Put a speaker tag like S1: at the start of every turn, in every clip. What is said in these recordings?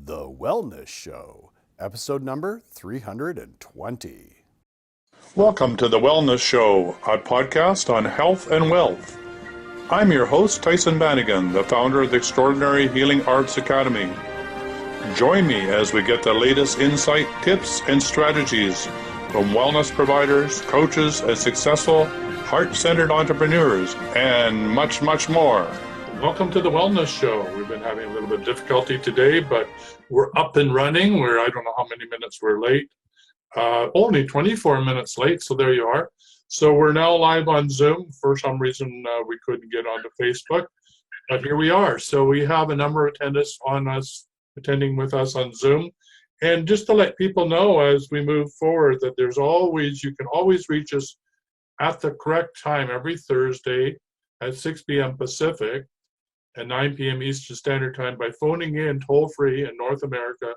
S1: The Wellness Show, episode number 320.
S2: Welcome to The Wellness Show, a podcast on health and wealth. I'm your host, Tyson Bannigan, the founder of the Extraordinary Healing Arts Academy. Join me as we get the latest insight, tips, and strategies from wellness providers, coaches, and successful heart-centered entrepreneurs, and much, much more. Welcome to The Wellness Show. We've been having a little bit of difficulty today, but we're up and running. I don't know how many minutes we're late. Only 24 minutes late, so there you are. So we're now live on Zoom. For some reason, we couldn't get onto Facebook, but here we are. So we have a number of attendees attending with us on Zoom. And just to let people know as we move forward that you can always reach us at the correct time every Thursday at 6 p.m. Pacific and 9 p.m. Eastern Standard Time by phoning in toll-free in North America,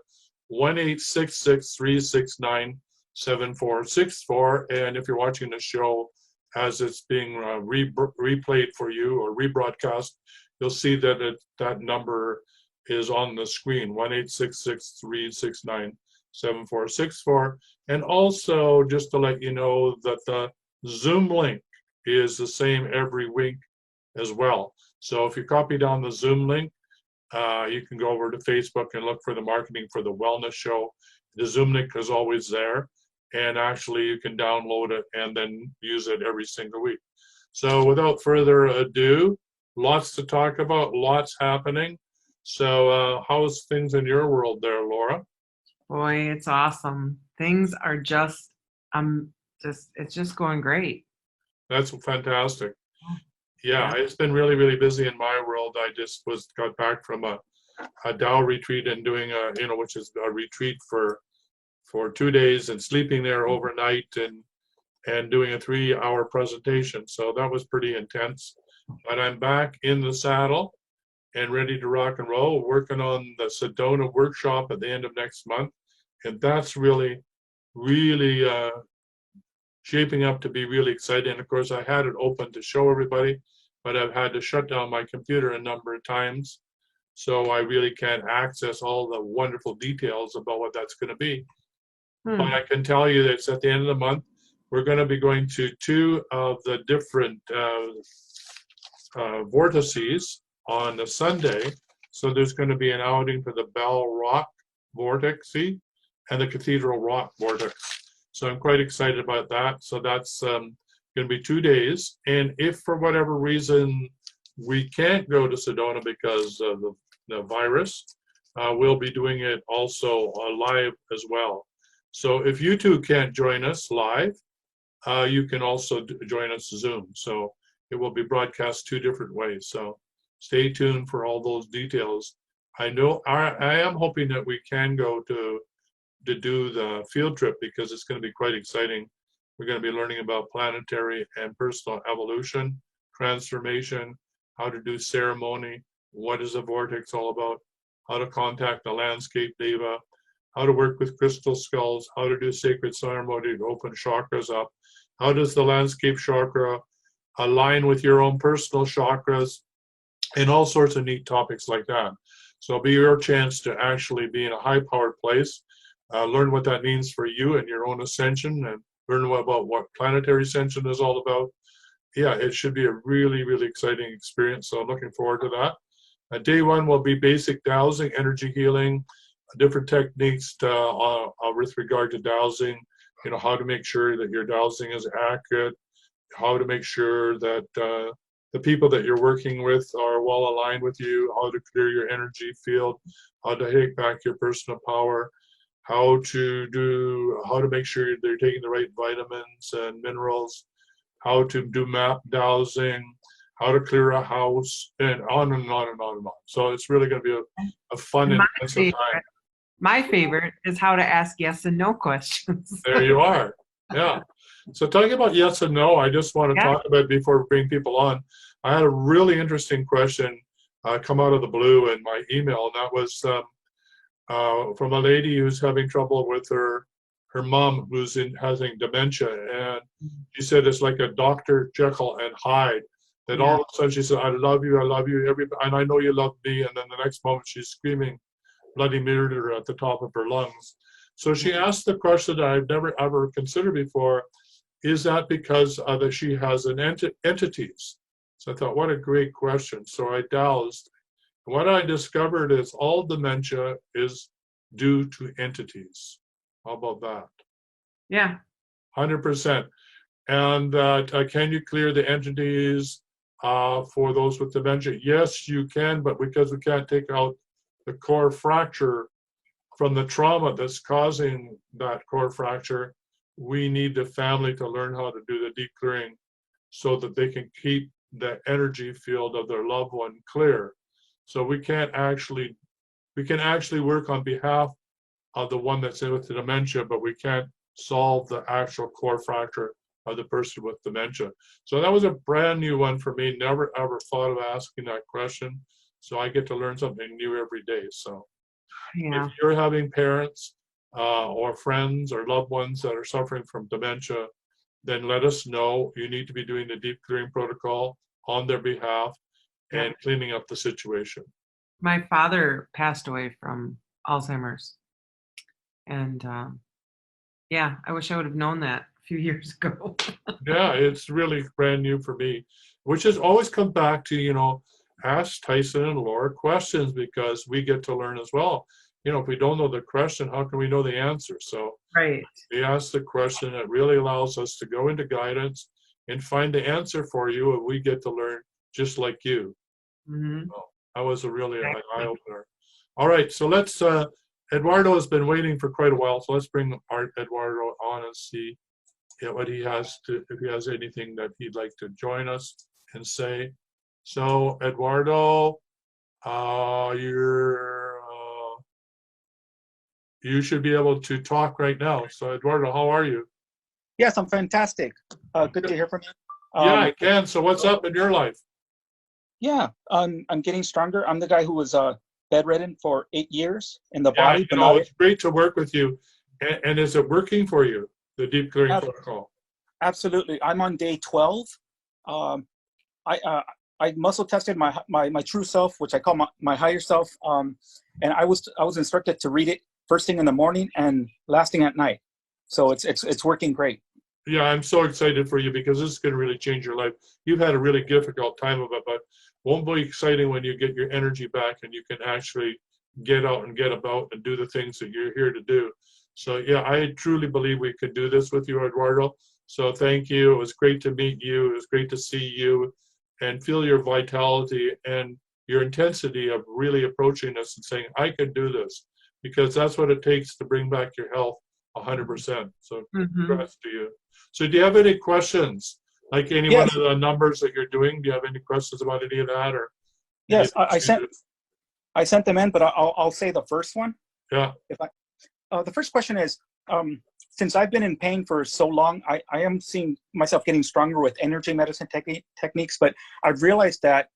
S2: 1-866-369-7464. And if you're watching the show as it's being replayed for you or rebroadcast, you'll see that that number is on the screen, 1-866-369-7464. And also, just to let you know that the Zoom link is the same every week as well. So if you copy down the Zoom link, you can go over to Facebook and look for the Marketing for the Wellness Show. The Zoom link is always there, and actually you can download it and then use it every single week. So without further ado, lots to talk about, lots happening. So how's things in your world there, Laura?
S3: Boy, it's awesome. Things are it's just going great.
S2: That's fantastic. Yeah, it's been really, really busy in my world. I just got back from a Tao retreat and doing which is a retreat for 2 days and sleeping there overnight and doing a 3-hour presentation. So that was pretty intense. But I'm back in the saddle and ready to rock and roll, working on the Sedona workshop at the end of next month. And that's really, really shaping up to be really exciting. And of course, I had it open to show everybody, but I've had to shut down my computer a number of times. So I really can't access all the wonderful details about what that's going to be. But I can tell you that it's at the end of the month. We're going to be going to 2 of the different vortices on the Sunday. So there's going to be an outing for the Bell Rock Vortex and the Cathedral Rock Vortex. So I'm quite excited about that. So that's going to be 2 days. And if for whatever reason we can't go to Sedona because of the virus, we'll be doing it also live as well. So if you two can't join us live, you can also join us Zoom. So it will be broadcast 2 different ways. So stay tuned for all those details. I am hoping that we can go to do the field trip because it's going to be quite exciting. We're going to be learning about planetary and personal evolution, transformation, how to do ceremony, what is the vortex all about, how to contact the landscape diva, how to work with crystal skulls, how to do sacred ceremony to open chakras up, how does the landscape chakra align with your own personal chakras, and all sorts of neat topics like that. So it'll be your chance to actually be in a high-powered place, learn what that means for you and your own ascension, and learn about what planetary ascension is all about. Yeah, it should be a really, really exciting experience. So I'm looking forward to that. Day 1 will be basic dowsing, energy healing, different techniques with regard to dowsing, how to make sure that your dowsing is accurate, how to make sure that the people that you're working with are well aligned with you, how to clear your energy field, how to take back your personal power, how to make sure they're taking the right vitamins and minerals, how to do map dowsing, how to clear a house, and on and on and on and on. So it's really going to be a fun and intensive time.
S3: My favorite is how to ask yes and no questions.
S2: There you are. Yeah. So talking about yes and no, I just want to talk about before we bring people on. I had a really interesting question come out of the blue in my email, and that was from a lady who's having trouble with her mom who's having dementia, and she said it's like a Dr. Jekyll and Hyde. That all of a sudden she said, I love you, and I know you love me, and then the next moment she's screaming bloody murder at the top of her lungs. So she asked the question that I've never ever considered before, is that because that she has an entities? So I thought, what a great question. So I dowsed. What I discovered is all dementia is due to entities. How about that?
S3: Yeah.
S2: 100%. And can you clear the entities for those with dementia? Yes, you can, but because we can't take out the core fracture from the trauma that's causing that core fracture, we need the family to learn how to do the deep clearing so that they can keep the energy field of their loved one clear. So we can actually work on behalf of the one that's in with the dementia, but we can't solve the actual core fracture of the person with dementia. So that was a brand new one for me. Never ever thought of asking that question. So I get to learn something new every day. So
S3: Yeah.
S2: if you're having parents or friends or loved ones that are suffering from dementia, then let us know. You need to be doing the deep clearing protocol on their behalf and cleaning up the situation.
S3: My father passed away from Alzheimer's. And yeah, I wish I would have known that a few years ago.
S2: Yeah, it's really brand new for me, which has always come back to, ask Tyson and Laura questions because we get to learn as well. If we don't know the question, how can we know the answer? So
S3: Right.
S2: we ask the question. It really allows us to go into guidance and find the answer for you, and we get to learn just like you.
S3: Mm-hmm.
S2: So that was a really an
S3: Exactly.
S2: eye-opener. All right, so let's, Eduardo has been waiting for quite a while, so let's bring our Eduardo on and see what he has to, if he has anything that he'd like to join us and say. So Eduardo, you should be able to talk right now. So Eduardo, how are you?
S4: Yes, I'm fantastic. Good to hear from you.
S2: Yeah, I can. So what's up in your life?
S4: Yeah, I'm getting stronger. I'm the guy who was bedridden for 8 years in the
S2: Yeah,
S4: body, but not
S2: it's great to work with you. And is it working for you, the deep clearing
S4: Ab-
S2: protocol?
S4: absolutely. I'm on day 12. Um, I muscle tested my true self, which I call my higher self, and I was instructed to read it first thing in the morning and last thing at night. So it's working great.
S2: Yeah, I'm so excited for you because this is going to really change your life. You've had a really difficult time of it, but won't be exciting when you get your energy back and you can actually get out and get about and do the things that you're here to do. So yeah, I truly believe we could do this with you, Eduardo. So thank you. It was great to meet you. It was great to see you and feel your vitality and your intensity of really approaching this and saying, I can do this, because that's what it takes to bring back your health 100%. So congrats to you. So do you have any questions? Like any one of the numbers that you're doing? Do you have any questions about any of that? Or
S4: yes, I sent them in, but I'll say the first one.
S2: Yeah.
S4: The first question is, since I've been in pain for so long, I am seeing myself getting stronger with energy medicine techniques, but I've realized that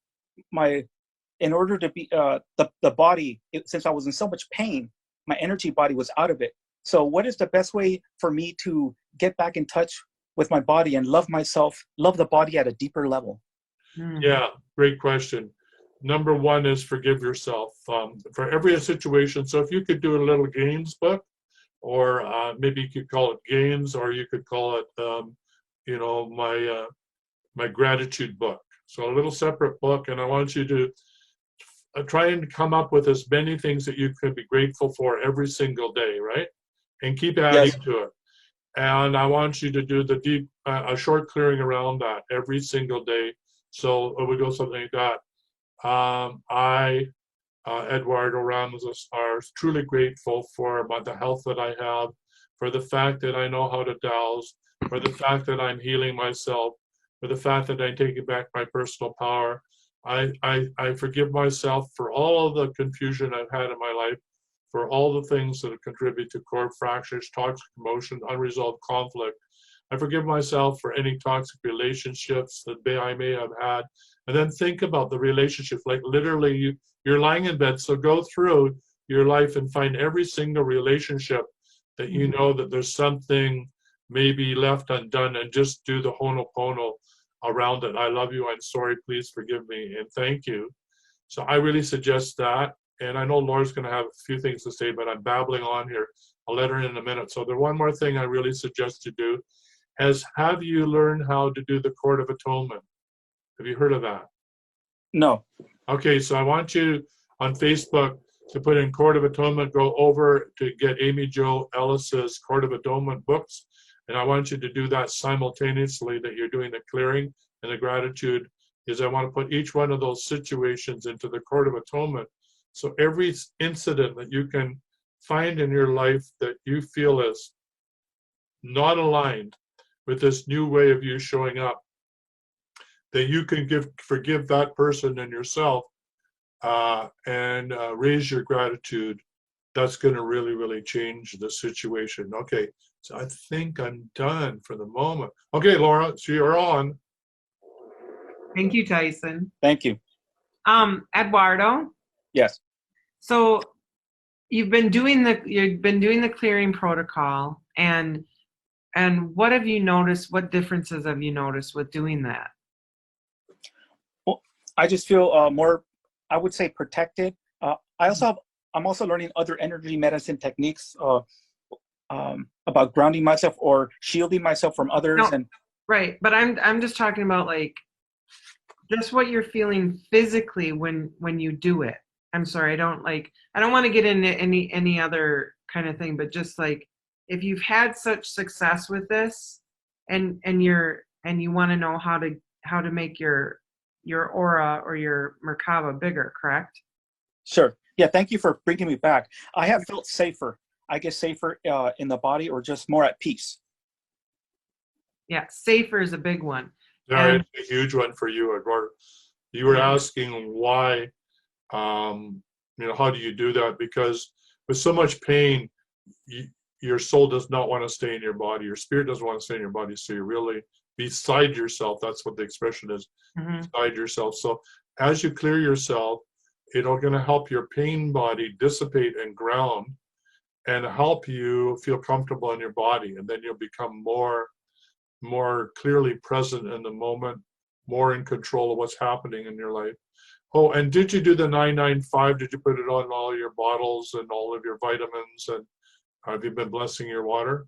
S4: in order to be the body, since I was in so much pain, my energy body was out of it. So what is the best way for me to get back in touch with my body and love myself, love the body at a deeper level?
S2: Yeah, great question. Number one is forgive yourself for every situation. So if you could do a little games book, or maybe you could call it games, or you could call it, my gratitude book. So a little separate book, and I want you to try and come up with as many things that you could be grateful for every single day, right? And keep adding to it. And I want you to do the deep, a short clearing around that every single day. So it would go something like that. Eduardo Ramos, are truly grateful for the health that I have, for the fact that I know how to dowse, for the fact that I'm healing myself, for the fact that I'm taking back my personal power. I forgive myself for all of the confusion I've had in my life, for all the things that contribute to core fractures, toxic emotion, unresolved conflict. I forgive myself for any toxic relationships that I may have had. And then think about the relationship, like literally you're lying in bed. So go through your life and find every single relationship that you know that there's something maybe left undone, and just do the Ho'oponopono around it. I love you. I'm sorry. Please forgive me. And thank you. So I really suggest that. and I know Laura's going to have a few things to say, but I'm babbling on here. I'll let her in a minute. So the one more thing I really suggest you do is, have you learned how to do the Court of Atonement? Have you heard of that?
S4: No.
S2: Okay, so I want you on Facebook to put in Court of Atonement, go over to get Amy Jo Ellis's Court of Atonement books, and I want you to do that simultaneously, that you're doing the clearing and the gratitude, is I want to put each one of those situations into the Court of Atonement. So every incident that you can find in your life that you feel is not aligned with this new way of you showing up, that you can forgive that person and yourself, and raise your gratitude. That's going to really, really change the situation. Okay, so I think I'm done for the moment. Okay, Laura, so you're on.
S3: Thank you, Tyson.
S4: Thank you.
S3: Eduardo.
S4: Yes.
S3: So you've been doing the clearing protocol, and what have you noticed? What differences have you noticed with doing that?
S4: Well, I just feel more, I would say, protected. I'm also learning other energy medicine techniques about grounding myself or shielding myself from others.
S3: No,
S4: and
S3: right, but I'm just talking about like just what you're feeling physically when you do it. I'm sorry, I don't want to get into any other kind of thing, but just like, if you've had such success with this, and you want to know how to make your aura or your Merkaba bigger, correct?
S4: Sure. Yeah, thank you for bringing me back. I have felt safer. I guess safer in the body, or just more at peace.
S3: Yeah, safer is a big one.
S2: Yeah, it's a huge one for you, Eduardo. You were asking why, how do you do that? Because with so much pain, your soul does not want to stay in your body. Your spirit doesn't want to stay in your body. So you're really beside yourself. That's what the expression is, beside yourself. So as you clear yourself, it'll going to help your pain body dissipate and ground, and help you feel comfortable in your body. And then you'll become more clearly present in the moment, more in control of what's happening in your life. Oh, and did you do the 995? Did you put it on all your bottles and all of your vitamins? And have you been blessing your water?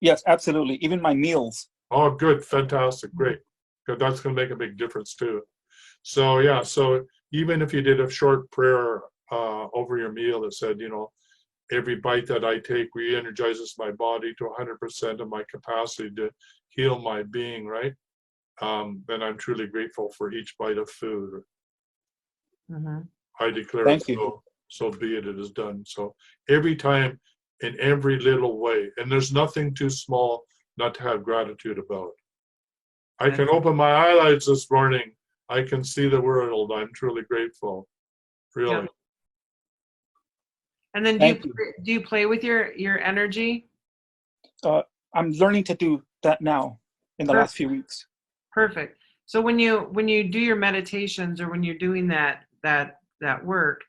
S4: Yes, absolutely. Even my meals.
S2: Oh, good. Fantastic. Great. Good. That's going to make a big difference too. So yeah, so even if you did a short prayer over your meal that said, every bite that I take re-energizes my body to 100% of my capacity to heal my being, right? Then I'm truly grateful for each bite of food. I declare
S4: Thank
S2: it
S4: you.
S2: so be it, it is done. So every time, in every little way, and there's nothing too small not to have gratitude about. I can open my eyelids this morning. I can see the world. I'm truly grateful. Really.
S3: Yeah. And then do you play with your energy?
S4: I'm learning to do that now in the last few weeks.
S3: Perfect. So when you do your meditations, or when you're doing that work,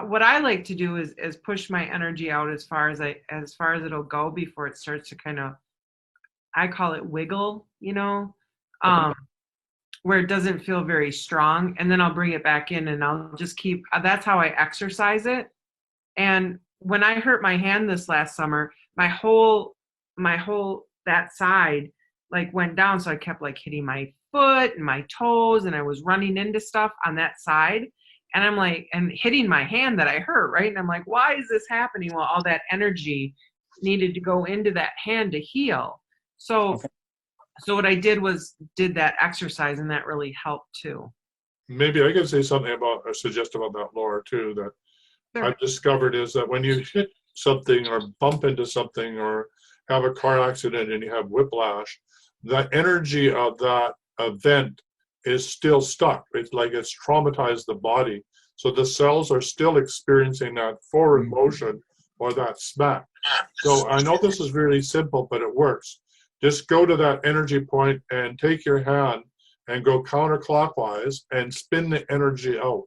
S3: what I like to do is push my energy out as far as it'll go before it starts to kind of, I call it wiggle, where it doesn't feel very strong, and then I'll bring it back in, and I'll just keep. That's how I exercise it. And when I hurt my hand this last summer, my whole that side went down, so I kept hitting my foot and my toes, and I was running into stuff on that side, and I'm and hitting my hand that I hurt, right? And I'm like, why is this happening? Well, all that energy needed to go into that hand to heal. So So what I did was did that exercise, and that really helped too.
S2: Maybe I can say something about, or suggest about that, Laura, too, that I've discovered is that when you hit something or bump into something or have a car accident and you have whiplash, the energy of that event is still stuck. It's like it's traumatized the body. So the cells are still experiencing that forward motion or that smack. So I know this is really simple, but it works. Just go to that energy point and take your hand and go counterclockwise and spin the energy out.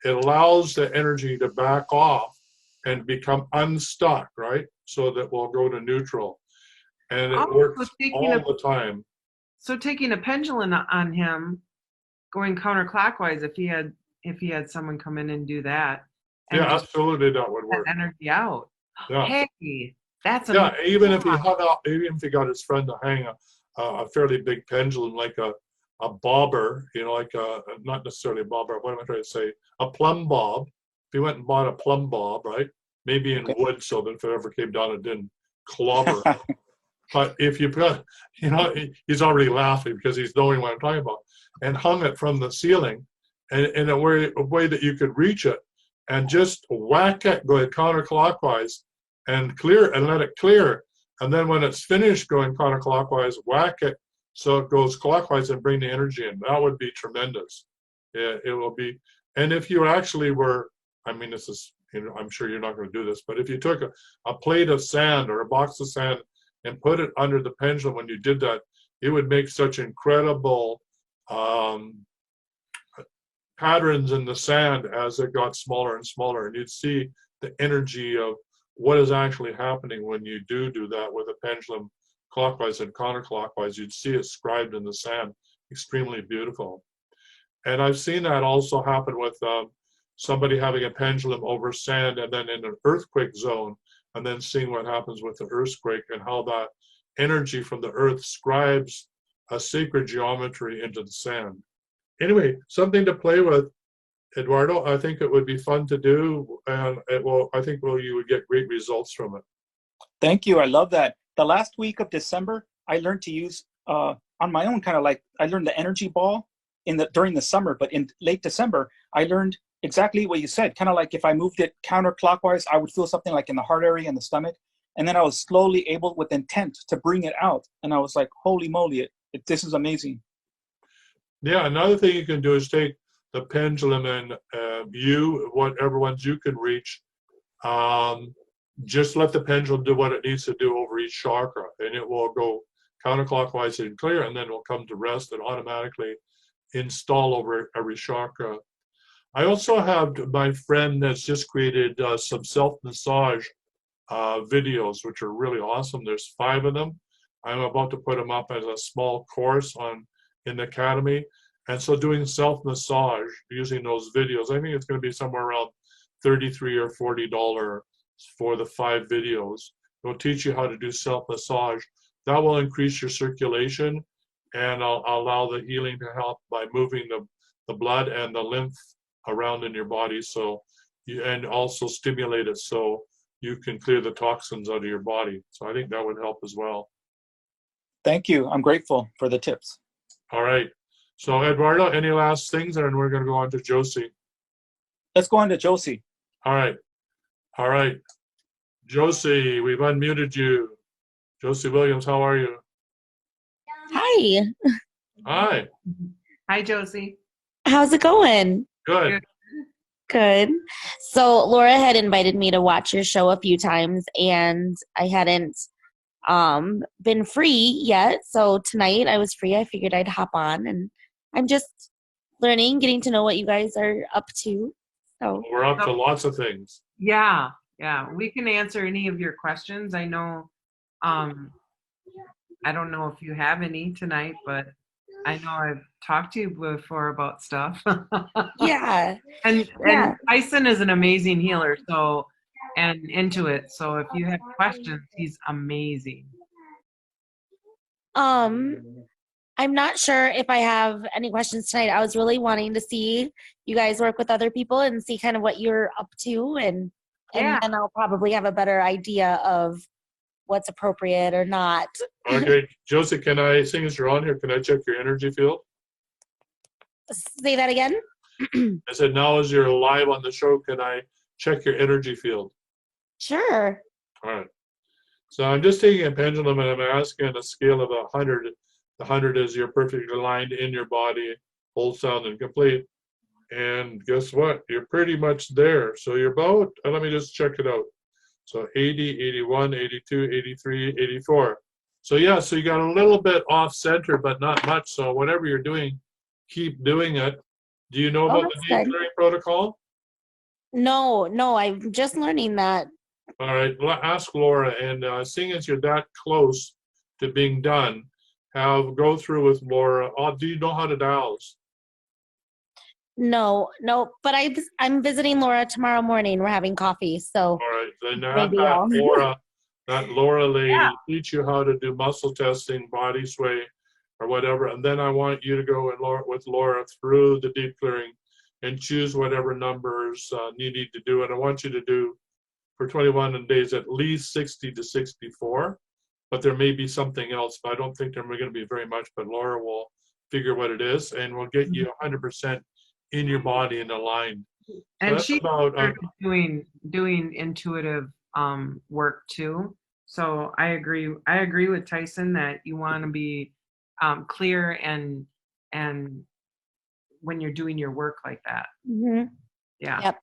S2: It allows the energy to back off and become unstuck, right? So that we'll go to neutral. And it works all the time.
S3: So taking a pendulum on him, going counterclockwise, if he had someone come in and do that, and
S2: Yeah,
S3: just
S2: absolutely, that would
S3: that
S2: work.
S3: energy out.
S2: Yeah.
S3: Hey, that's
S2: Yeah,
S3: amazing.
S2: even if he hung out, even if he got his friend to hang a fairly big pendulum, like a bobber, like not necessarily a bobber, what am I trying to say? A plumb bob. If he went and bought a plumb bob, right? Maybe in
S4: Okay.
S2: wood so that if it ever came down, it didn't clobber. But if you put, he's already laughing because he's knowing what I'm talking about, and hung it from the ceiling and in a way that you could reach it and just whack it going counterclockwise and clear and let it clear. And then when it's finished going counterclockwise, whack it so it goes clockwise and bring the energy in. That would be tremendous. Yeah, it will be. And if you actually were, I mean, this is, I'm sure you're not going to do this, but if you took a plate of sand or a box of sand and put it under the pendulum when you did that, it would make such incredible patterns in the sand as it got smaller and smaller. And you'd see the energy of what is actually happening when you do that with a pendulum clockwise and counterclockwise. You'd see it scribed in the sand. Extremely beautiful. And I've seen that also happen with somebody having a pendulum over sand and then in an earthquake zone, and then seeing what happens with the earthquake and how that energy from the earth scribes a sacred geometry into the sand. Anyway, something to play with, Eduardo. I think it would be fun to do, and I think you would get great results from it.
S4: Thank you. I love that. The last week of December, I learned to use on my own, kind of like I learned the energy ball during the summer, but in late December, I learned exactly what you said. Kind of like if I moved it counterclockwise, I would feel something like in the heart area and the stomach. And then I was slowly able with intent to bring it out. And I was like, holy moly, this is amazing.
S2: Yeah, another thing you can do is take the pendulum and whatever ones you can reach, just let the pendulum do what it needs to do over each chakra, and it will go counterclockwise and clear, and then will come to rest and automatically install over every chakra. I also have my friend that's just created some self-massage videos, which are really awesome. There's 5 of them. I'm about to put them up as a small course in the Academy. And so doing self-massage using those videos, I think it's going to be somewhere around $33 or $40 for the 5 videos. It'll teach you how to do self-massage. That will increase your circulation and allow the healing to help by moving the blood and the lymph around in your body, and also stimulate it so you can clear the toxins out of your body. So I think that would help as well.
S4: Thank you. I'm grateful for the tips.
S2: All right. So Eduardo, any last things? And we're going to go on to Josie.
S4: Let's go on to Josie.
S2: All right. All right. Josie, we've unmuted you. Josie Williams, how are you?
S5: Hi.
S2: Hi.
S3: Hi, Josie.
S5: How's it going?
S2: Good.
S5: Good. So Laura had invited me to watch your show a few times, and I hadn't been free yet. So tonight I was free. I figured I'd hop on, and I'm just learning, getting to know what you guys are up to. So
S2: We're up to lots of things.
S3: Yeah, we can answer any of your questions. I know, I don't know if you have any tonight, but I know I've talked to you before about stuff.
S5: yeah.
S3: And Tyson is an amazing healer, and into it. So if you have questions, he's amazing.
S5: I'm not sure if I have any questions tonight. I was really wanting to see you guys work with other people and see kind of what you're up to, and then I'll probably have a better idea of what's appropriate or not.
S2: Okay, Josie, can I, seeing as you're on here, can I check your energy field?
S5: Say that again?
S2: I said, now as you're live on the show, can I check your energy field?
S5: Sure.
S2: All right. So I'm just taking a pendulum and I'm asking a scale of 100. The 100 is you're perfectly aligned in your body, whole, sound, and complete. And guess what? You're pretty much there. So you're about, let me just check it out. So 80, 81, 82, 83, 84. So yeah, so you got a little bit off center, but not much. So whatever you're doing, keep doing it. Do you know about the deep clearing protocol?
S5: No, I'm just learning that.
S2: All right, ask Laura, and seeing as you're that close to being done, go through with Laura. Do you know how to dowse?
S5: No, no, but I'm visiting Laura tomorrow morning. We're having coffee, so
S2: All right, then have
S5: maybe I'll.
S2: that Laura lady teach you how to do muscle testing, body sway, or whatever, and then I want you to go with Laura through the deep clearing and choose whatever numbers you need to do. And I want you to do for 21 days at least 60 to 64, but there may be something else, but I don't think there are going to be very much, but Laura will figure what it is and we'll get you 100% in your body and aligned. So
S3: And
S2: that's
S3: she
S2: about
S3: started doing intuitive work too. So I agree with Tyson that you want to be clear and when you're doing your work like that.
S5: Mhm.
S3: Yeah.
S5: Yep.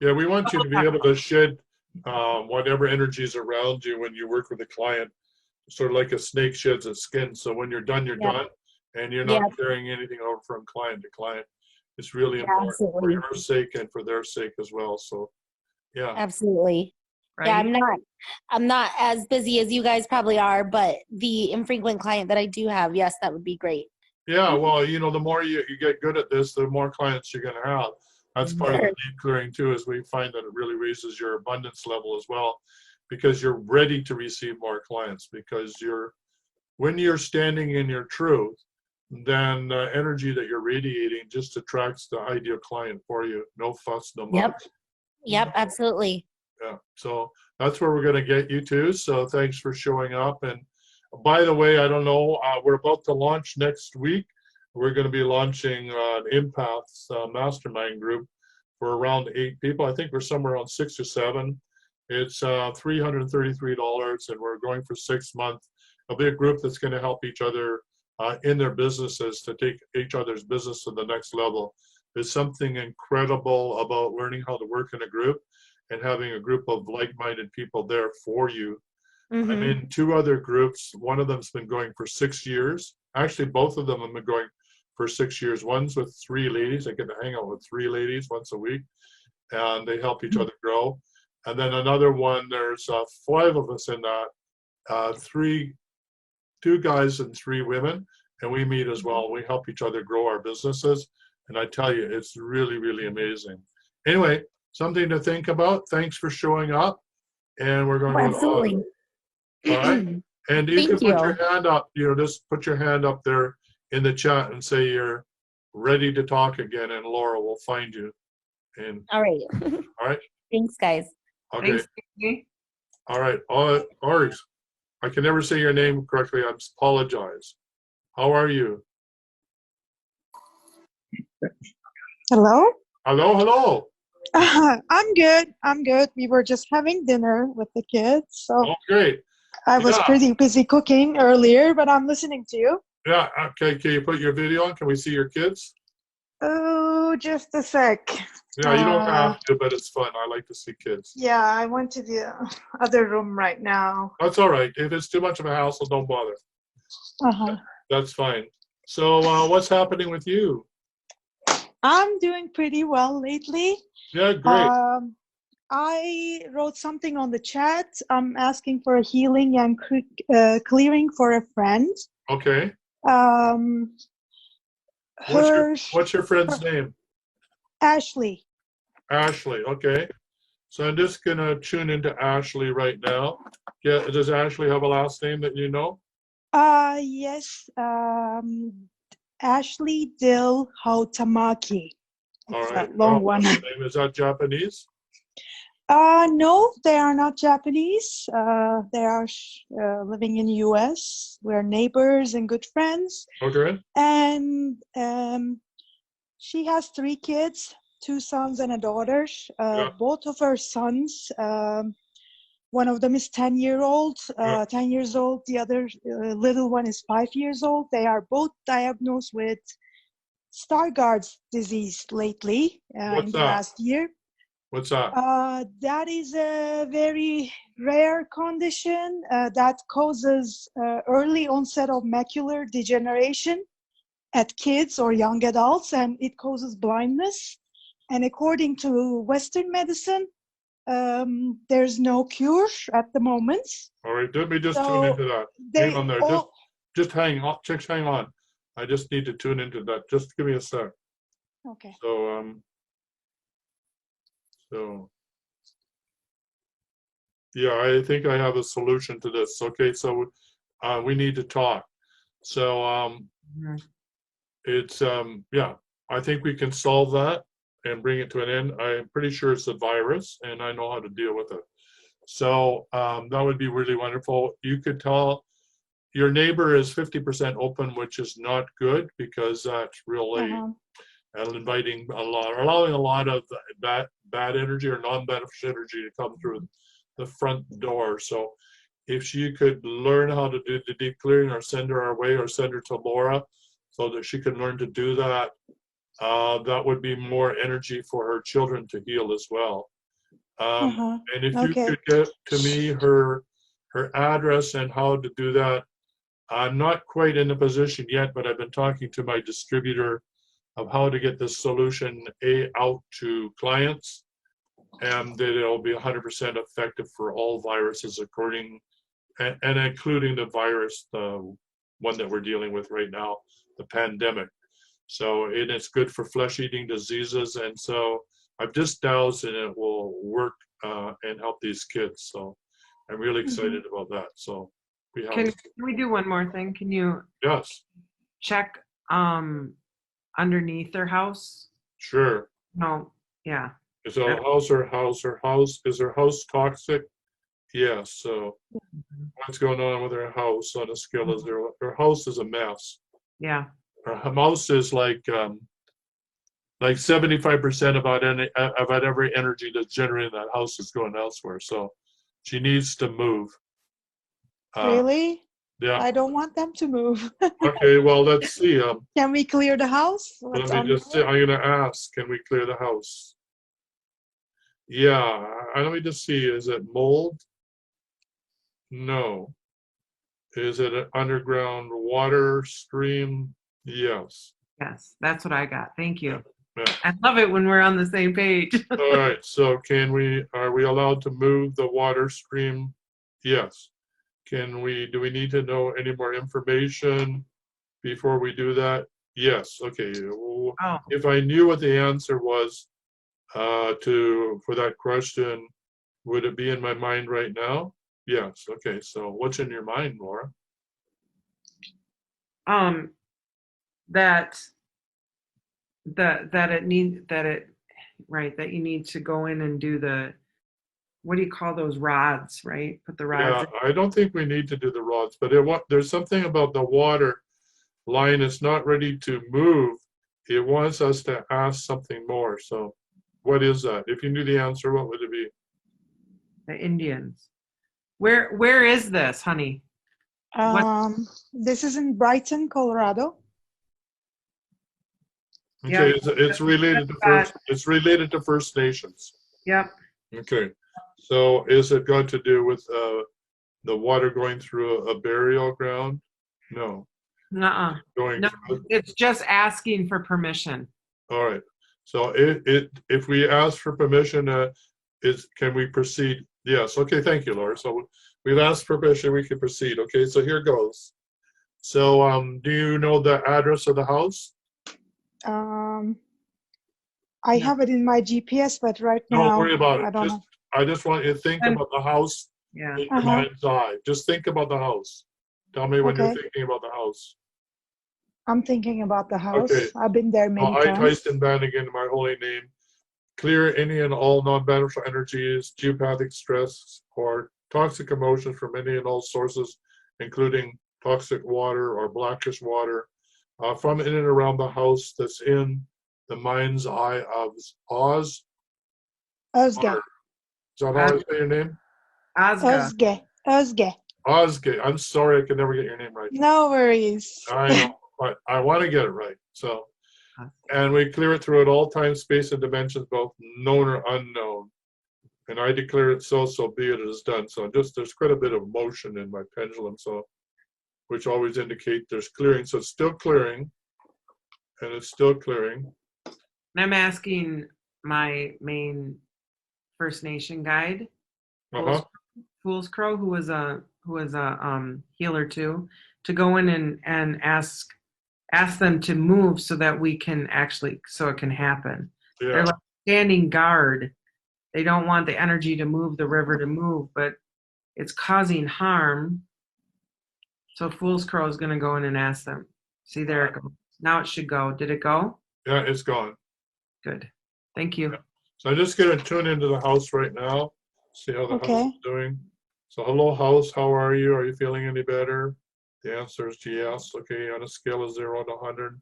S2: Yeah, we want you to be able to shed whatever energies around you when you work with a client, sort of like a snake sheds its skin. So when you're done, you're
S5: Yep.
S2: done, and you're not
S5: Yep.
S2: carrying anything over from client to client. It's really
S5: Yeah,
S2: important for
S5: absolutely.
S2: your sake and for their sake as well. So, yeah.
S5: Absolutely.
S3: Right.
S5: Yeah, I'm not as busy as you guys probably are, but the infrequent client that I do have, yes, that would be great.
S2: Yeah, well, you know, the more you get good at this, the more clients you're going to have. That's part of the deep clearing too, is we find that it really raises your abundance level as well, because you're ready to receive more clients. Because when you're standing in your truth, then the energy that you're radiating just attracts the ideal client for you. No fuss, no
S5: Yep.
S2: muss.
S5: Yep, absolutely.
S2: Yeah, so that's where we're going to get you to. So thanks for showing up. And by the way, I don't know, we're about to launch next week. We're going to be launching an empaths mastermind group for around 8 people. I think we're somewhere around 6 or 7. It's $333, and we're going for 6 months. It'll be a group that's going to help each other in their businesses to take each other's business to the next level. There's something incredible about learning how to work in a group and having a group of like-minded people there for you. I'm
S5: Mhm.
S2: in 2 other groups. One of them's been going for 6 years. Actually, both of them have been going for 6 years. One's with 3 ladies. I get to hang out with 3 ladies once a week, and they help each other grow. And then another one, there's 5 of us in that, 2 guys and 3 women, and we meet as well. We help each other grow our businesses, and I tell you, it's really, really amazing. Anyway, something to think about. Thanks for showing up, and we're going to go to
S5: Absolutely.
S2: Ozge. All right, and you can
S5: Thank
S2: put your
S5: you.
S2: hand up. You know, just put your hand up there in the chat and say you're ready to talk again, and Laura will find you. And
S5: All right.
S2: all right,
S5: Thanks, guys.
S2: okay,
S3: Thanks, Vicky.
S2: all right. Ozge, I can never say your name correctly. I apologize. How are you?
S6: Hello?
S2: Hello, hello.
S6: I'm good. I'm good. We were just having dinner with the kids. So
S2: Oh, great.
S6: I was
S2: Yeah.
S6: pretty busy cooking earlier, but I'm listening to you.
S2: Yeah, okay. Can you put your video on? Can we see your kids?
S6: Oh, just a sec.
S2: Yeah, you don't have to, but it's fun. I like to see kids.
S6: Yeah, I went to the other room right now.
S2: That's all right. If it's too much of a hassle, don't bother.
S6: Uh-huh.
S2: That's fine. So what's happening with you?
S6: I'm doing pretty well lately.
S2: Yeah, great.
S6: I wrote something on the chat. I'm asking for a healing and clearing for a friend.
S2: Okay.
S6: Um,
S2: What's your friend's name?
S6: Ashley.
S2: Ashley. Okay. So I'm just gonna tune into Ashley right now. Yeah. Does Ashley have a last name that you know?
S6: Yes. Ashley Dill-Hautamaki.
S2: All
S6: It's
S2: right.
S6: that long
S2: Oh,
S6: one.
S2: what's her name? Is that Japanese?
S6: No, they are not Japanese. They are living in US. We're neighbors and good friends.
S2: Okay.
S6: And she has 3 kids, 2 sons and a daughter.
S2: Yeah.
S6: Both of her sons, one of them is 10 years old. The other little one is 5 years old. They are both diagnosed with Stargard Disease lately in the last year.
S2: What's that?
S6: That is a very rare condition that causes early onset of macular degeneration at kids or young adults, and it causes blindness. And according to Western medicine, there's no cure at the moment.
S2: All right, let me just tune into that. Hang on there. Just hang on. Chicks, hang on. I just need to tune into that. Just give me a sec.
S6: Okay.
S2: So yeah, I think I have a solution to this. Okay, so we need to talk. So
S3: Mhm.
S2: it's yeah, I think we can solve that and bring it to an end. I'm pretty sure it's a virus, and I know how to deal with it. So that would be really wonderful. You could tell your neighbor is 50% open, which is not good because that's really inviting a lot, allowing a lot of bad energy or non-beneficial energy to come through the front door. So if she could learn how to do the deep clearing, or send her our way, or send her to Laura so that she can learn to do that, that would be more energy for her children to heal as well. And if you
S6: Okay.
S2: could get to me her address and how to do that. I'm not quite in a position yet, but I've been talking to my distributor of how to get this solution out to clients, and that it'll be 100% effective for all viruses, according and including the virus, the one that we're dealing with right now, the pandemic. So it's good for flesh-eating diseases, and so I've just dowsed, and it will work and help these kids. So I'm really excited about that. So we have.
S3: Can we do one more thing? Can you
S2: Yes,
S3: check underneath their house?
S2: sure.
S3: No, yeah.
S2: Is her house, is her house toxic? Yes, so what's going on with her house on a scale of 0? Her house is a mess.
S3: Yeah.
S2: Her house is like 75% about every energy that's generated in that house is going elsewhere. So she needs to move.
S6: Really?
S2: Yeah.
S6: I don't want them to move.
S2: Okay, well, let's see.
S6: Can we clear the house?
S2: Let me just see. I'm gonna ask, can we clear the house? Yeah, let me just see. Is it mold? No. Is it an underground water stream? Yes.
S3: Yes, that's what I got. Thank you.
S2: Yeah.
S3: I love it when we're on the same page.
S2: All right, so are we allowed to move the water stream? Yes. Do we need to know any more information before we do that? Yes, okay.
S3: Oh.
S2: If I knew what the answer was for that question, would it be in my mind right now? Yes, okay, so what's in your mind, Laura?
S3: That you need to go in and do the, what do you call those rods, right? Put the rods
S2: Yeah, I don't think we need to do the rods, but there's something about the water line is not ready to move. It wants us to ask something more. So what is that? If you knew the answer, what would it be?
S3: the Indians. Where is this, honey?
S6: This is in Brighton, Colorado.
S2: Okay,
S3: Yeah.
S2: it's related to First Nations.
S3: Yep.
S2: Okay, so is it got to do with the water going through a burial ground? No.
S3: No, it's just asking for permission.
S2: All right. So if we ask for permission, can we proceed? Yes. Okay. Thank you, Laura. So we've asked for permission. We can proceed. Okay. So here goes. So do you know the address of the house?
S6: I have it in my GPS, but right now
S2: Don't worry about it.
S6: I don't know.
S2: I just want you to think about the house
S3: Yeah.
S2: in your mind's eye. Just think about the house. Tell me when you're
S6: Okay.
S2: thinking about the house.
S6: I'm thinking about the house.
S2: Okay.
S6: I've been there many
S2: I,
S6: times.
S2: Tyson Bannigan, my holy name, clear any and all non-beneficial energies, geopathic stress, or toxic emotions from any and all sources, including toxic water or blackish water, from in and around the house that's in the mind's eye of Ozge.
S6: Ozge.
S2: Is that how I say your name?
S3: Ozge.
S6: Ozge.
S2: Ozge. I'm sorry, I can never get your name right.
S6: No worries.
S2: I know, but I want to get it right. So, and we clear it through at all time, space, and dimensions, both known or unknown. And I declare it so be it is done. So there's quite a bit of motion in my pendulum, so which always indicate there's clearing. So it's still clearing, and it's still clearing.
S3: And I'm asking my main First Nation guide, Fool's Crow, who was a healer too, to go in and ask ask them to move so that we can actually, so it can happen. They're
S2: Yeah,
S3: like standing guard. They don't want the energy to move, the river to move, but it's causing harm. So Fool's Crow is going to go in and ask them. See, there it goes. Now it should go. Did it go?
S2: yeah, it's gone.
S3: Good. Thank you.
S2: So I'm just going to tune into the house right now, see how the house
S6: Okay.
S2: is doing. So hello, house. How are you? Are you feeling any better? The answer is yes. Okay, on a scale of 0 to 100.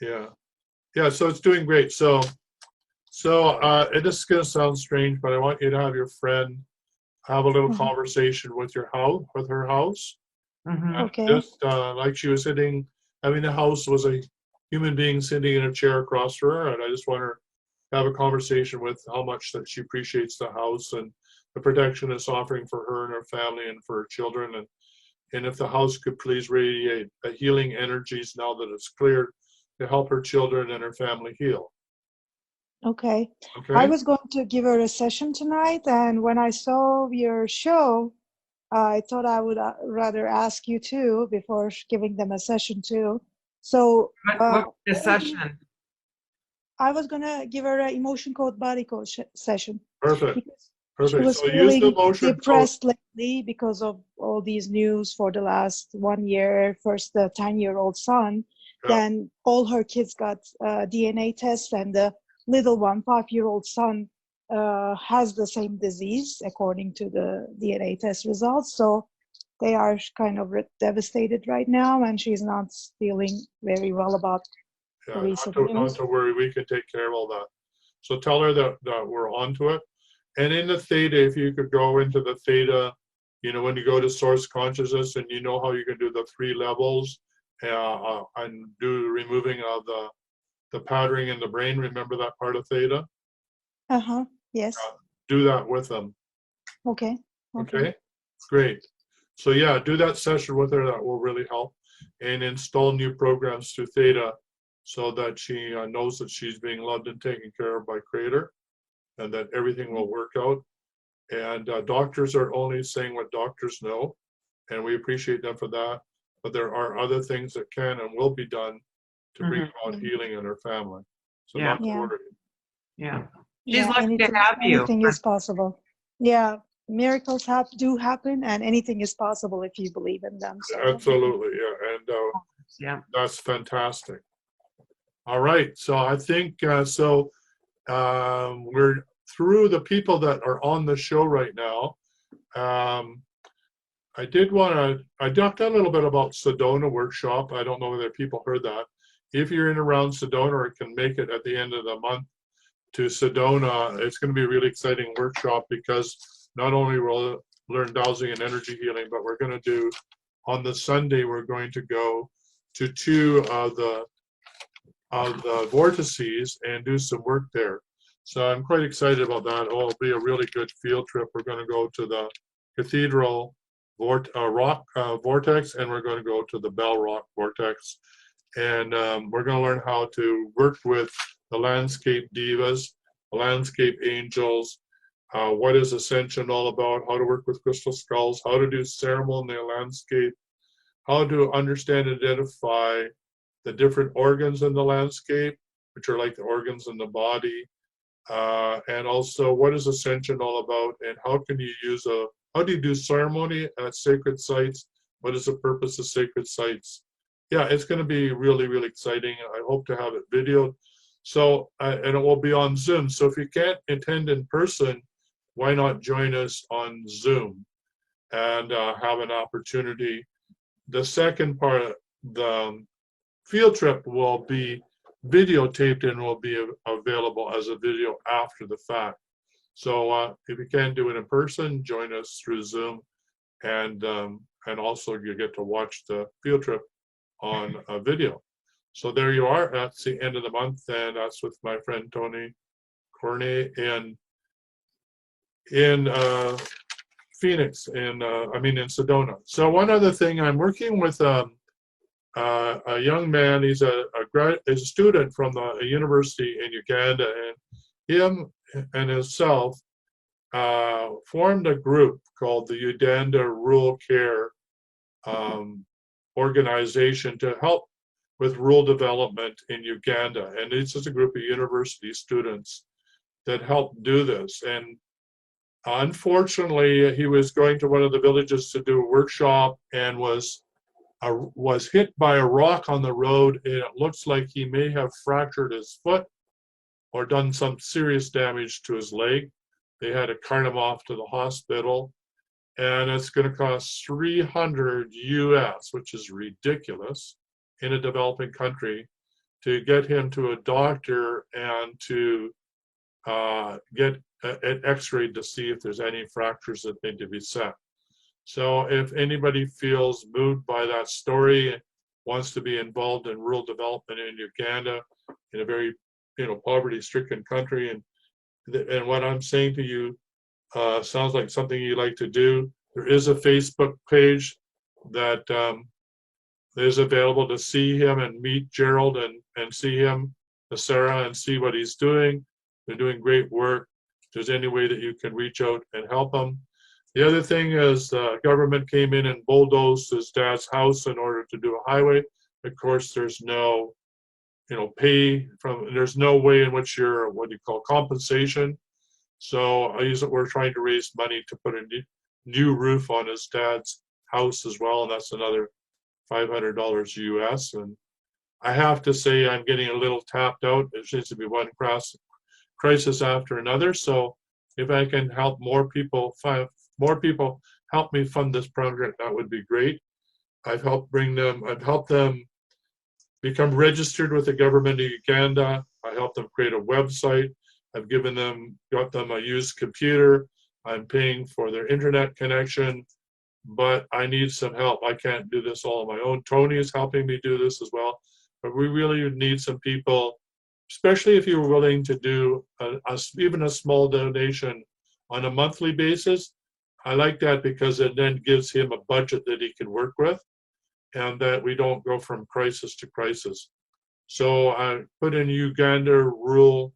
S2: Yeah. Yeah, so it's doing great. So it is going to sound strange, but I want you to have your friend have a little
S6: Mhm.
S2: conversation with your house, with her house.
S3: Mhm.
S6: Okay.
S2: Just like she was sitting, the house was a human being sitting in a chair across from her, and I just want her to have a conversation with how much that she appreciates the house and the protection it's offering for her and her family and for her children. And if the house could please radiate the healing energies now that it's cleared to help her children and her family heal.
S6: Okay.
S2: Okay?
S6: I was going to give her a session tonight, and when I saw your show, I thought I would rather ask you too before giving them a session too. So
S3: What the session?
S6: I was gonna give her an emotion code body code session
S2: Perfect.
S6: because she
S2: Perfect.
S6: was
S2: So use the
S6: feeling
S2: motion code.
S6: depressed lately because of all these news for the last 1 year. First, the 10-year-old son,
S2: Yeah.
S6: then all her kids got DNA tests, and the little one, 5-year-old son, has the same disease according to the DNA test results. So they are kind of devastated right now, and she's not feeling very well about the
S2: Yeah,
S6: recent
S2: not
S6: news.
S2: to worry. We can take care of all that. So tell her that we're onto it. And in the theta, if you could go into the theta, when you go to source consciousness and you know how you can do the 3 levels and do the removing of the patterning in the brain, remember that part of theta?
S6: Yes.
S2: Do that with them.
S6: Okay.
S2: Okay? Great. So yeah, do that session with her. That will really help. And install new programs through theta so that she knows that she's being loved and taken care of by Creator and that everything will work out. And doctors are only saying what doctors know, and we appreciate them for that. But there are other things that can and will be done to bring about healing in her family. So
S3: Yeah.
S2: not to
S6: Yeah.
S2: worry.
S3: Yeah. She's
S6: Yeah,
S3: lucky to have you.
S6: anything is possible. Yeah, miracles do happen, and anything is possible if you believe in them. So
S2: Absolutely, yeah. And
S3: Yeah.
S2: that's fantastic. All right, so I think we're through the people that are on the show right now. I talked a little bit about Sedona workshop. I don't know whether people heard that. If you're in around Sedona or can make it at the end of the month to Sedona, it's going to be a really exciting workshop because not only will learn dowsing and energy healing, but we're going to do on the Sunday, we're going to go to 2 of the vortices and do some work there. So I'm quite excited about that. Oh, it'll be a really good field trip. We're going to go to the Cathedral Rock Vortex, and we're going to go to the Bell Rock Vortex. And we're going to learn how to work with the landscape divas, the landscape angels, what is ascension all about, how to work with crystal skulls, how to do ceremonial landscape, how to understand and identify the different organs in the landscape, which are like the organs in the body, and also what is ascension all about, and how can you how do you do ceremony at sacred sites? What is the purpose of sacred sites? Yeah, it's going to be really, really exciting. I hope to have it videoed. So, and it will be on Zoom. So if you can't attend in person, why not join us on Zoom and have an opportunity? The second part, the field trip will be videotaped and will be available as a video after the fact. So if you can't do it in person, join us through Zoom, and also you get to watch the field trip on a video. So there you are. That's the end of the month, and that's with my friend Tony Cornet in Phoenix, in Sedona. So one other thing, I'm working with a young man. He's a student from a university in Uganda, and him and himself formed a group called the Uganda Rural Care Organization to help with rural development in Uganda. And it's just a group of university students that helped do this. And unfortunately, he was going to one of the villages to do a workshop and was hit by a rock on the road. And it looks like he may have fractured his foot or done some serious damage to his leg. They had to cart him off to the hospital. And it's going to cost $300 US, which is ridiculous in a developing country, to get him to a doctor and to get an x-ray to see if there's any fractures that need to be set. So if anybody feels moved by that story, wants to be involved in rural development in Uganda, in a very poverty-stricken country, and what I'm saying to you sounds like something you like to do, there is a Facebook page that is available to see him and meet Gerald and see him, Sarah, and see what he's doing. They're doing great work. If there's any way that you can reach out and help him. The other thing is the government came in and bulldozed his dad's house in order to do a highway. Of course, there's no there's no way in which you're, compensation. So we're trying to raise money to put a new roof on his dad's house as well, and that's another $500 US. And I have to say I'm getting a little tapped out. There seems to be one crisis after another. So if I can help more people help me fund this project, that would be great. I've helped them become registered with the government of Uganda. I helped them create a website. I've got them a used computer. I'm paying for their internet connection, but I need some help. I can't do this all on my own. Tony is helping me do this as well, but we really need some people, especially if you're willing to do even a small donation on a monthly basis. I like that because it then gives him a budget that he can work with, and that we don't go from crisis to crisis. So I put in Uganda rural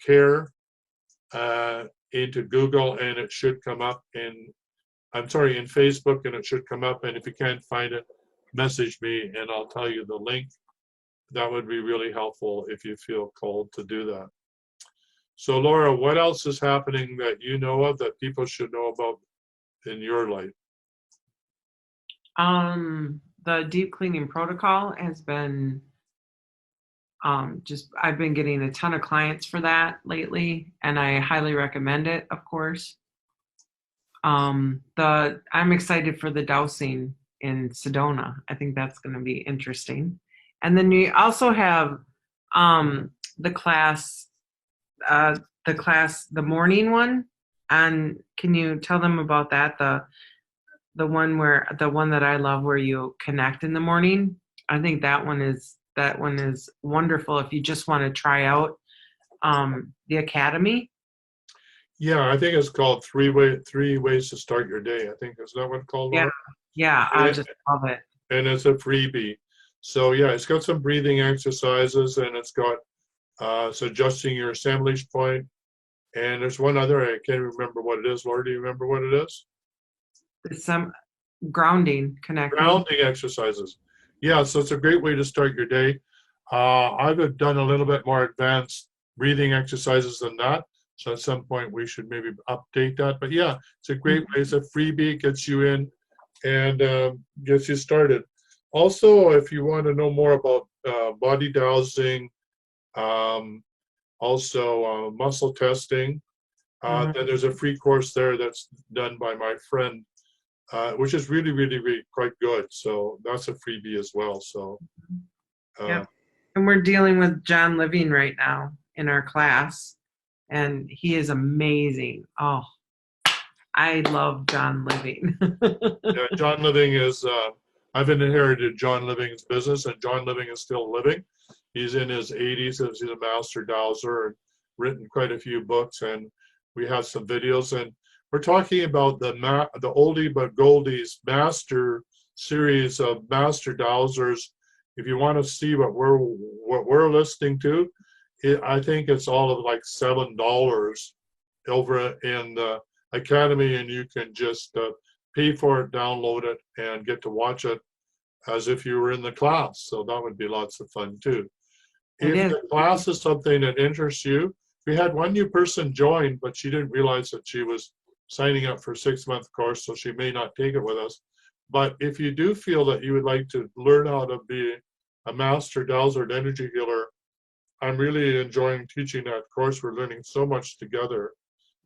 S2: care into Google, and it should come up in Facebook, and it should come up. And if you can't find it, message me and I'll tell you the link. That would be really helpful if you feel called to do that. So Laura, what else is happening that you know of that people should know about in your life?
S3: The deep cleaning protocol has been I've been getting a ton of clients for that lately, and I highly recommend it, of course. I'm excited for the Dowsing in Sedona. I think that's going to be interesting. And then we also have the morning one. And can you tell them about that? The one that I love, where you connect in the morning. I think that one is wonderful if you just want to try out the academy.
S2: Yeah, I think it's called three ways to start your day. I think is that what it's called?
S3: Yeah, I just love it.
S2: And it's a freebie. So yeah, it's got some breathing exercises, and it's got adjusting your assemblage point. And there's one other, I can't remember what it is. Laura, do you remember what it is?
S3: It's some grounding
S2: exercises. Yeah, so it's a great way to start your day. I've done a little bit more advanced breathing exercises than that. So at some point we should maybe update that. But yeah, it's a great way. It's a freebie, gets you in and gets you started. Also, if you want to know more about body dowsing, muscle testing, then there's a free course there that's done by my friend, which is really, really, really quite good. So that's a freebie as well. So,
S3: yeah. And we're dealing with John Living right now in our class, and he is amazing. Oh, I love John Living.
S2: Yeah, John Living is, I've inherited John Living's business, and John Living is still living. He's in his 80s, he's a master dowser and written quite a few books, and we have some videos. And we're talking about the oldie but goldies master series of master dowsers. If you want to see what we're listening to, I think it's all of like $7 over in the Academy, and you can just pay for it, download it, and get to watch it. as if you were in the class. So that would be lots of fun too.
S3: It
S2: If
S3: is.
S2: the class is something that interests you, we had one new person join, but she didn't realize that she was signing up for a 6-month course, so she may not take it with us. But if you do feel that you would like to learn how to be a master dowser and energy healer, I'm really enjoying teaching that course. We're learning so much together.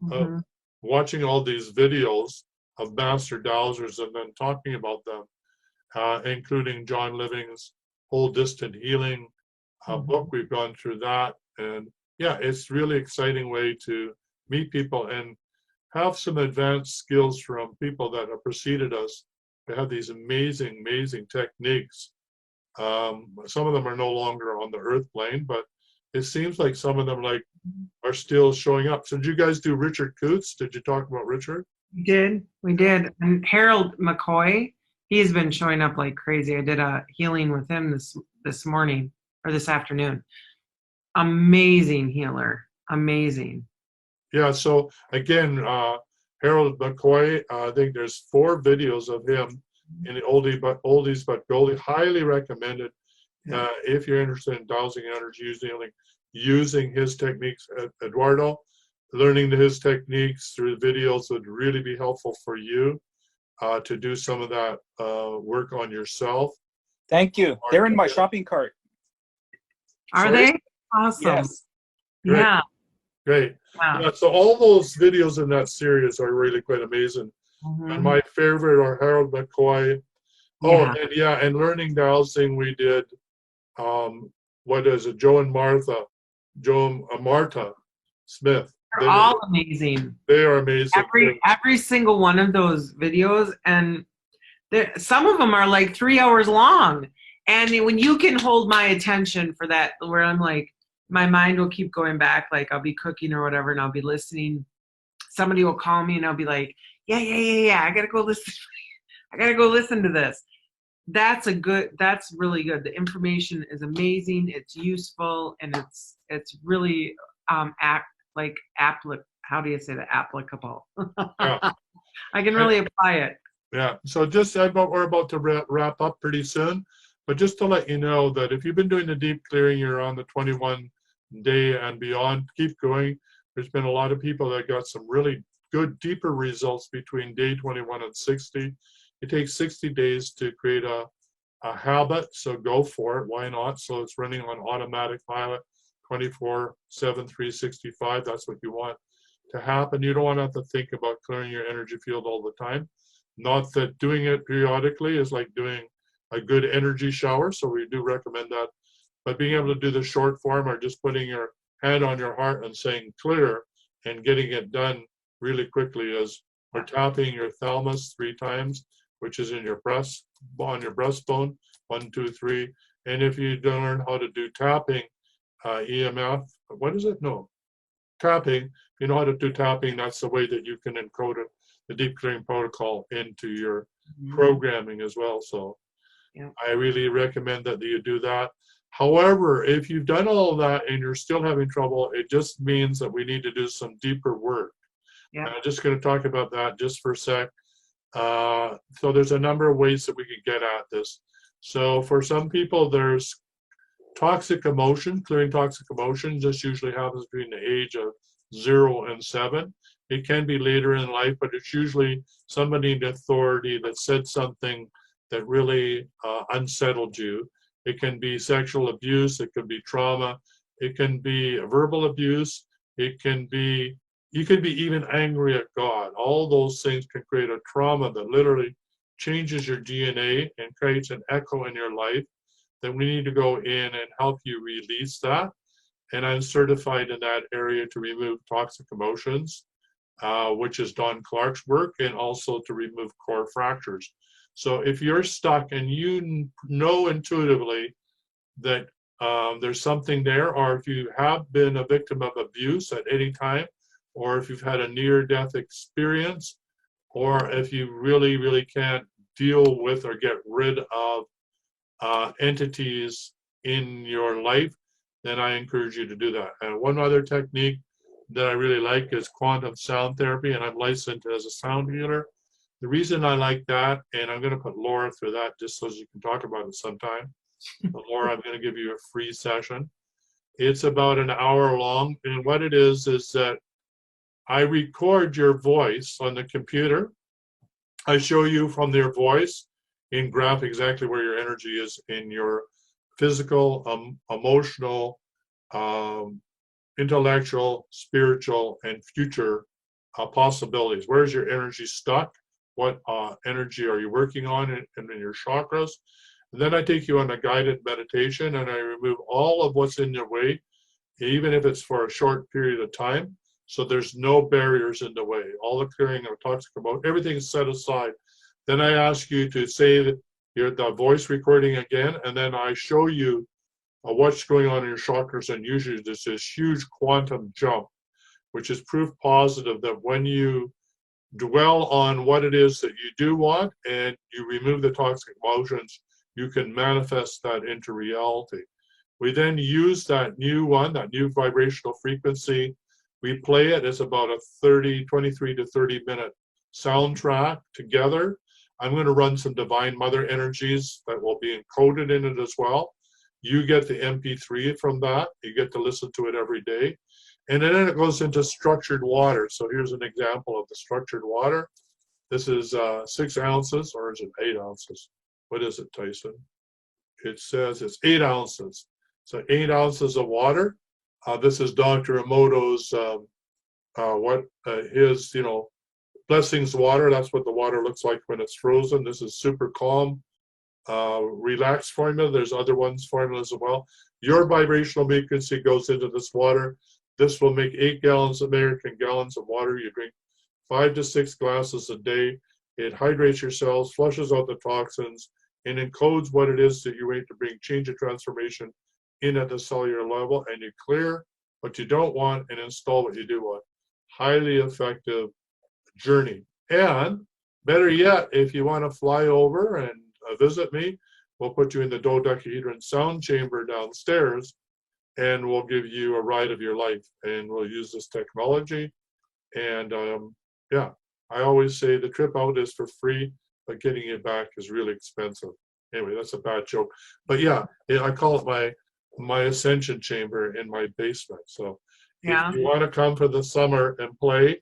S3: Mhm.
S2: Watching all these videos of master dowsers and then talking about them, including John Living's Whole Distant Healing book. We've gone through that. And yeah, it's really exciting way to meet people and have some advanced skills from people that have preceded us. They have these amazing, amazing techniques. Some of them are no longer on the earth plane, but it seems like some of them are still showing up. So did you guys do Richard Coots? Did you talk about Richard?
S3: We did. And Harold McCoy, he's been showing up like crazy. I did a healing with him this morning or this afternoon. Amazing healer. Amazing.
S2: Yeah, so again, Harold McCoy, I think there's 4 videos of him in the oldies but goldie. Highly recommended if you're interested in dowsing energy using his techniques. Eduardo, learning his techniques through the videos would really be helpful for you to do some of that work on yourself.
S4: Thank you. They're in my shopping cart.
S3: Are
S2: Sorry?
S3: they? Awesome.
S4: Yes.
S2: Great.
S3: Yeah.
S2: Great.
S3: Wow.
S2: Yeah, so all those videos in that series are really quite amazing. And my favorite are Harold McCoy.
S3: Yeah.
S2: And learning dowsing, we did, what is it, Martha Smith.
S3: They're all amazing.
S2: They are amazing.
S3: Every single one of those videos, and some of them are like 3 hours long. And when you can hold my attention for that, where I'm like, my mind will keep going back, like I'll be cooking or whatever, and I'll be listening. Somebody will call me and I'll be like, yeah, I gotta go listen. I gotta go listen to this. That's really good. The information is amazing. It's useful, and it's really how do you say that? Applicable.
S2: Yeah.
S3: I can really apply it.
S2: Yeah. So we're about to wrap up pretty soon, but just to let you know that if you've been doing the deep clearing, you're on the 21 day and beyond, keep going. There's been a lot of people that got some really good, deeper results between day 21 and 60. It takes 60 days to create a habit, so go for it. Why not? So it's running on automatic pilot 24/7, 365. That's what you want to happen. You don't want to have to think about clearing your energy field all the time. Not that doing it periodically is like doing a good energy shower, so we do recommend that. But being able to do the short form or just putting your hand on your heart and saying clear and getting it done really quickly is, or tapping your thalamus 3 times, which is in your breast, on your breastbone, 1, 2, 3. And if you don't learn how to do tapping, EMF, what is it? No, tapping. If you know how to do tapping, that's the way that you can encode it, the deep clearing protocol into your programming as well. So I really recommend that you do that. However, if you've done all of that and you're still having trouble, it just means that we need to do some deeper work.
S3: Yeah.
S2: I'm just going to talk about that just for a sec. So there's a number of ways that we can get at this. So for some people, there's toxic emotion. Clearing toxic emotion just usually happens between the age of 0 and 7. It can be later in life, but it's usually somebody in authority that said something that really unsettled you. It can be sexual abuse. It can be trauma. It can be verbal abuse. It can be, you can be even angry at God. All those things can create a trauma that literally changes your DNA and creates an echo in your life. Then we need to go in and help you release that. And I'm certified in that area to remove toxic emotions, which is Don Clark's work, and also to remove core fractures. So if you're stuck and you know intuitively that there's something there, or if you have been a victim of abuse at any time, or if you've had a near-death experience, or if you really, really can't deal with or get rid of entities in your life, then I encourage you to do that. And one other technique that I really like is quantum sound therapy, and I'm licensed as a sound healer. The reason I like that, and I'm going to put Laura through that just so you can talk about it sometime. But Laura, I'm going to give you a free session. It's about an hour long, and what it is that I record your voice on the computer. I show you from their voice and graph exactly where your energy is in your physical, emotional, intellectual, spiritual, and future possibilities. Where's your energy stuck? What energy are you working on in your chakras? And then I take you on a guided meditation and I remove all of what's in your way, even if it's for a short period of time. So there's no barriers in the way. All the clearing of toxic emotion, everything's set aside. Then I ask you to say the voice recording again, and then I show you what's going on in your chakras, and usually there's this huge quantum jump, which is proof positive that when you dwell on what it is that you do want and you remove the toxic emotions, you can manifest that into reality. We then use that new vibrational frequency. We play it as about a 23 to 30 minute soundtrack together. I'm going to run some Divine Mother energies that will be encoded in it as well. You get the MP3 from that. You get to listen to it every day. And then it goes into structured water. So here's an example of the structured water. This is 6 ounces, or is it 8 ounces? What is it, Tyson? It says it's 8 ounces. So 8 ounces of water. This is Dr. Emoto's, his, blessings water. That's what the water looks like when it's frozen. This is super calm, relaxed formula. There's other ones formulas as well. Your vibrational frequency goes into this water. This will make 8 American gallons of water. You drink 5 to 6 glasses a day. It hydrates your cells, flushes out the toxins, and encodes what it is that you want to bring change and transformation in at the cellular level, and you clear what you don't want and install what you do want. Highly effective journey. And better yet, if you want to fly over and visit me, we'll put you in the dodecahedron sound chamber downstairs, and we'll give you a ride of your life, and we'll use this technology. And yeah, I always say the trip out is for free, but getting it back is really expensive. Anyway, that's a bad joke. But yeah, I call it my ascension chamber in my basement. So
S3: Yeah.
S2: if you want to come for the summer and play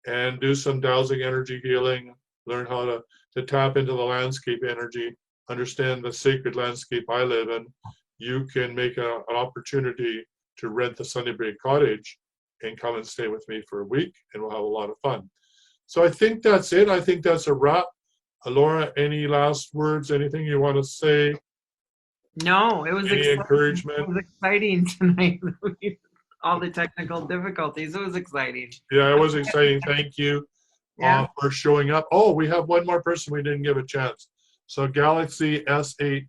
S2: and do some dowsing energy healing, learn how to tap into the landscape energy, understand the sacred landscape I live in, you can make an opportunity to rent the Sunnybreak Cottage and come and stay with me for a week, and we'll have a lot of fun. So I think that's it. I think that's a wrap. Laura, any last words, anything you want to say?
S3: No, it was
S2: Any
S3: exciting.
S2: encouragement?
S3: It was exciting tonight. All the technical difficulties. It was exciting.
S2: Yeah, it was exciting. Thank you for showing up. Oh, we have one more person we didn't give a chance. So Galaxy S8,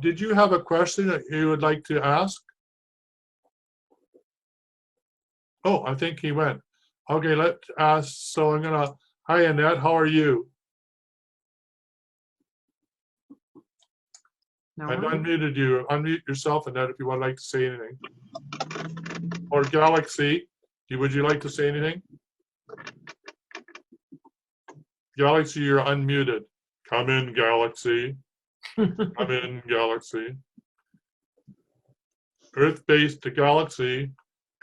S2: did you have a question that you would like to ask? Oh, I think he went. Okay, let's ask. So I'm gonna, hi Annette, how are you?
S3: No
S2: I've
S3: one?
S2: unmuted you. Unmute yourself, Annette, if you would like to say anything. Or Galaxy, would you like to say anything? Galaxy, you're unmuted. Come in, Galaxy. Come in, Galaxy. Earth-based to Galaxy.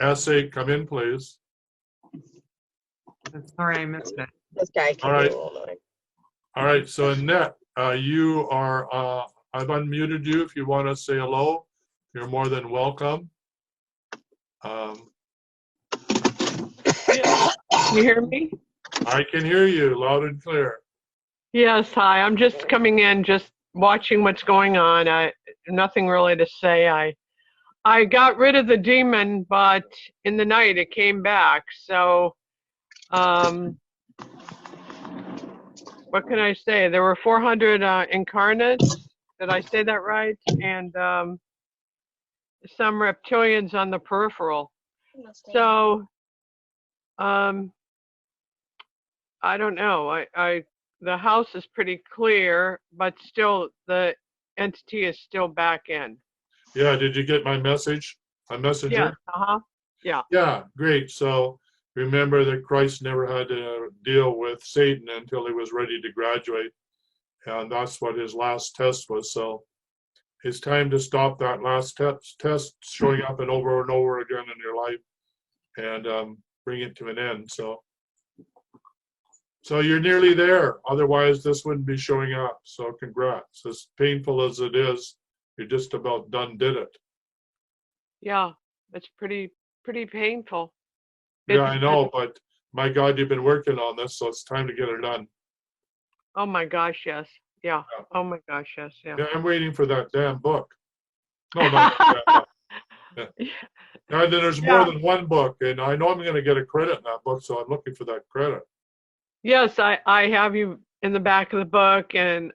S2: S8, come in, please.
S3: Sorry, I missed it.
S7: This guy can
S2: All right.
S7: be a little annoying.
S2: All right, so Annette, you are, I've unmuted you. If you want to say hello, you're more than welcome.
S8: Can you hear me?
S2: I can hear you loud and clear.
S8: Yes, hi. I'm just coming in, just watching what's going on. Nothing really to say. I got rid of the demon, but in the night it came back. So, what can I say? There were 400 incarnates. Did I say that right? And some reptilians on the peripheral. So, I don't know. The house is pretty clear, but still the entity is still back in.
S2: Yeah, did you get my message? My messenger?
S8: Yeah. Yeah.
S2: Yeah, great. So remember that Christ never had to deal with Satan until he was ready to graduate. And that's what his last test was. So it's time to stop that last test showing up and over again in your life and bring it to an end. So you're nearly there. Otherwise, this wouldn't be showing up. So congrats. As painful as it is, you're just about done did it.
S8: Yeah, it's pretty painful.
S2: Yeah, I know, but my God, you've been working on this, so it's time to get it done.
S8: Oh my gosh, yes. Yeah. Oh my gosh, yes. Yeah.
S2: Yeah, I'm waiting for that damn book. No, not that. Yeah. And then there's more than one book, and I know I'm going to get a credit in that book, so I'm looking for that credit.
S8: Yes, I have you in the back of the book, and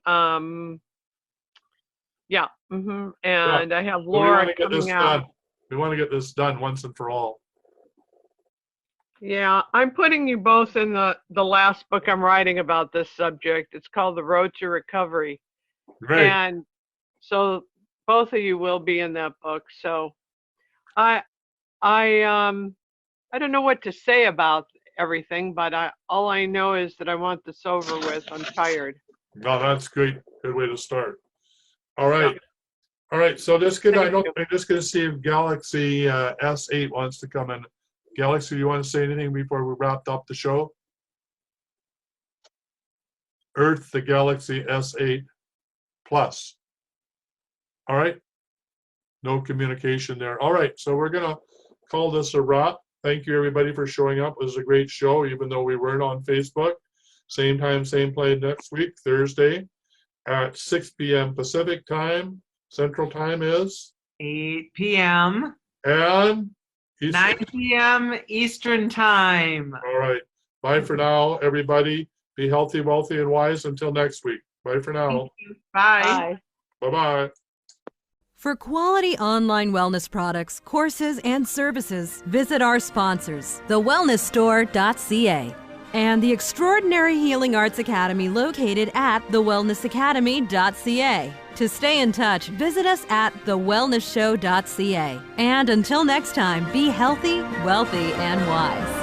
S8: yeah, and I have Laura coming out.
S2: We want to get this done once and for all.
S8: Yeah, I'm putting you both in the last book I'm writing about this subject. It's called The Road to Recovery.
S2: Great.
S8: And so both of you will be in that book. So I don't know what to say about everything, but all I know is that I want this over with. I'm tired.
S2: No, that's great. Good way to start. All right. Yeah. All right. So I'm just going to see if Galaxy S8 wants to come in. Galaxy, do you want to say anything before we wrapped up the show? Earth, the Galaxy S8 Plus. All right. No communication there. All right. So we're going to call this a wrap. Thank you, everybody, for showing up. It was a great show, even though we weren't on Facebook. Same time, same place next week, Thursday at 6 p.m. Pacific time. Central time is
S3: 8 p.m.
S2: and
S3: 9 p.m. Eastern time.
S2: All right. Bye for now, everybody. Be healthy, wealthy, and wise until next week. Bye for now.
S3: Bye.
S2: Bye-bye.
S7: For quality online wellness products, courses, and services, visit our sponsors, thewellnessstore.ca and the Extraordinary Healing Arts Academy located at thewellnessacademy.ca. To stay in touch, visit us at thewellnessshow.ca. And until next time, be healthy, wealthy, and wise.